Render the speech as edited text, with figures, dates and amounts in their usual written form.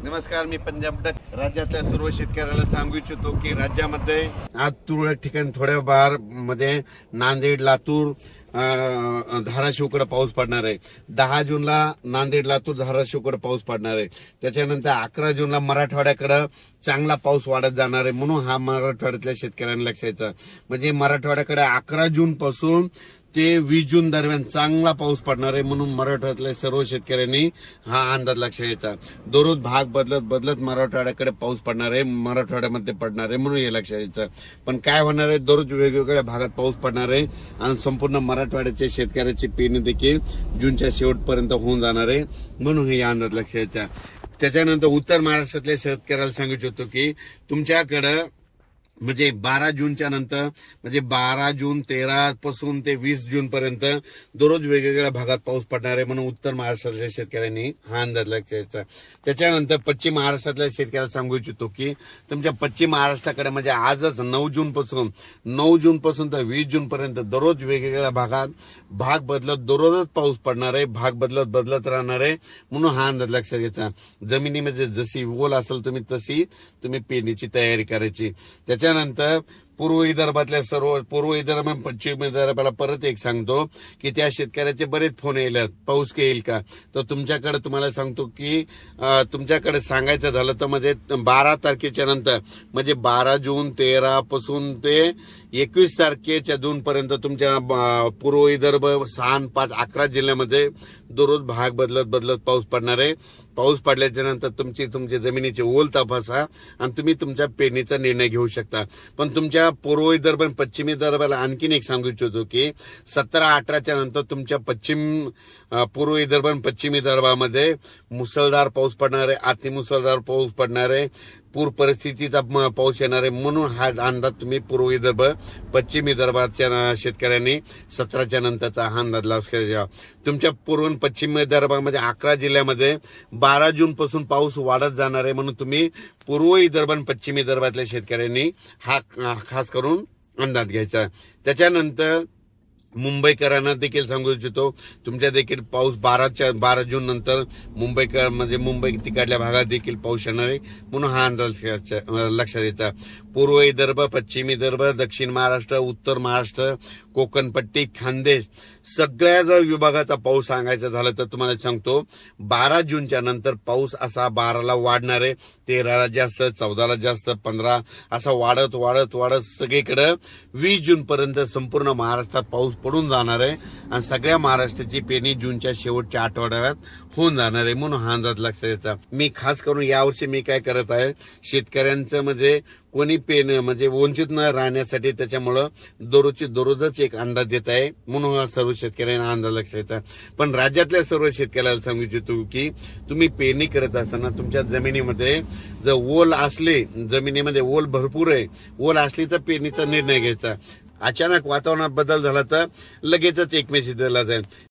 नमस्कार, मी पंजाब डक. राज्यातल्या सर्व शेतकऱ्याला सांगू इच्छितो की राज्यामध्ये आज तुरळक ठिकाणी थोड्या बार मध्ये नांदेड, लातूर, धाराशिवकडे पाऊस पडणार आहे. 10 जूनला नांदेड, लातूर, धाराशिवकडे पाऊस पडणार आहे. त्याच्यानंतर 11 जूनला मराठवाड्याकडे चांगला पाऊस वाढत जाणार आहे. म्हणून हा मराठवाड्यातल्या शेतकऱ्यांना लक्ष द्यायचा. म्हणजे मराठवाड्याकडे 11 जून पासून ते 20 जून दरम्यान चांगला पाऊस पडणार आहे. म्हणून मराठवाड्यातल्या सर्व शेतकऱ्यांनी हा अंदाज लक्षात घ्यायचा. दररोज भाग बदलत मराठवाड्याकडे पाऊस पडणार आहे, मराठवाड्यामध्ये पडणार आहे, म्हणून हे लक्षात घ्यायचं. पण काय होणार आहे, दररोज वेगवेगळ्या भागात पाऊस पडणार आहे आणि संपूर्ण मराठवाड्याच्या शेतकऱ्याची पेरणी देखील जूनच्या शेवटपर्यंत होऊन जाणार आहे. म्हणून हे अंदाज लक्षात घ्यायचा. त्याच्यानंतर उत्तर महाराष्ट्रातल्या शेतकऱ्याला सांगू इच्छितो की तुमच्याकडं म्हणजे 12 जूनच्या नंतर म्हणजे 12 जून 13 पासून ते 20 जून पर्यंत दररोज वेगवेगळ्या भागात पाऊस पडणार आहे. म्हणून उत्तर महाराष्ट्रातल्या शेतकऱ्यांनी हा अंदाज लक्षात घ्यायचा. त्याच्यानंतर पश्चिम महाराष्ट्रातल्या शेतकऱ्याला सांगू इच्छितो की तुमच्या पश्चिम महाराष्ट्राकडे म्हणजे आजच 9 जून पासून तर 20 जून पर्यंत दररोज वेगवेगळ्या भागात भाग बदलत दररोजच पाऊस पडणार आहे, भाग बदलत राहणार आहे. म्हणून हा अंदाज लक्षात घ्यायचा. जमिनीमध्ये जशी ओल असेल तशी तुम्ही पेरणीची तयारी करायची. त्याच्यानंतर पूर्व विदर्भातल्या सर्व पूर्व विदर्भ आणि पश्चिम विदर्भाला परत एक सांगतो की त्या शेतकऱ्याचे बरेच फोन येतात, पाऊस येईल का. तर तुमच्याकडे तुम्हाला सांगतो की तुमच्याकडे सांगायचं झालं तर म्हणजे 12 तारखेच्या नंतर म्हणजे 12 जून 13 पासून ते 21 तारखेच्या जून पर्यंत तुमच्या पूर्व विदर्भ 6, 5, 11 जिल्ह्यामध्ये दररोज भाग बदलत पाऊस पडणार आहे. पाऊस पडल्याच्या नंतर तुमची जमिनीची ओल तपासा आणि तुम्ही तुमच्या पेरणीचा निर्णय घेऊ शकता. पण तुमच्या पूर्व विदर्भ आणि पश्चिम विदर्भाला आणखीन एक सांगू इच्छितो की 17-18च्या नंतर तुमच्या पूर्व विदर्भ आणि पश्चिम विदर्भामध्ये मुसळधार पाऊस पडणार आहे, अतिमुसळधार पाऊस पडणार आहे, पूर परिस्थितीचा पाऊस येणार आहे. म्हणून हा अंदाज तुम्ही पूर्व विदर्भ पश्चिम विदर्भाच्या शेतकऱ्यांनी 17च्या नंतरचा हा अंदाज लक्षात घ्या. तुमच्या पूर्व आणि पश्चिम विदर्भामध्ये 11 जिल्ह्यामध्ये 12 जून पासून पाऊस वाढत जाणार आहे. म्हणून तुम्ही पूर्व विदर्भ आणि पश्चिम विदर्भातल्या शेतकऱ्यांनी हा खास करून अंदाज घ्यायचा. त्याच्यानंतर मुंबईकरांना देखील सांगू इच्छितो तुमच्या देखील पाऊस 12 जून नंतर मुंबई तिकडल्या भागात देखील पाऊस येणार आहे. म्हणून हा अंदाज लक्षात द्यायचा. पूर्व विदर्भ, पश्चिम विदर्भ, दक्षिण महाराष्ट्र, उत्तर महाराष्ट्र, कोकणपट्टी, खानदेश सगळ्या जर विभागाचा पाऊस सांगायचा झालं तर तुम्हाला सांगतो 12 जूनच्या नंतर पाऊस असा 12ला वाढणार आहे, 13ला जास्त, 14ला जास्त, 15 असा वाढत सगळीकडे 20 जून पर्यंत संपूर्ण महाराष्ट्रात पाऊस पडून जाणार आहे आणि सगळ्या महाराष्ट्राची पेरणी जूनच्या शेवटच्या आठवड्यात होऊन जाणार आहे. म्हणून हा अंदाज लक्षात येतात. मी खास करून यावर्षी मी काय करत आहे, शेतकऱ्यांचं म्हणजे कोणी म्हणजे वंचित न राहण्यासाठी त्याच्यामुळं दररोजच एक अंदाज देत आहे. म्हणून सर्व शेतकऱ्यांना अंदाज लक्षात येतात. पण राज्यातल्या सर्व शेतकऱ्याला सांगू इच्छितो की तुम्ही पेरणी करत असताना तुमच्या जमिनीमध्ये जर ओल असले, जमिनीमध्ये ओल भरपूर आहे, ओल असली तर पेरणीचा निर्णय घ्यायचा. अचानक वातावरणात बदल झाला तर लगेचच एक मेसेज दिला जाईल.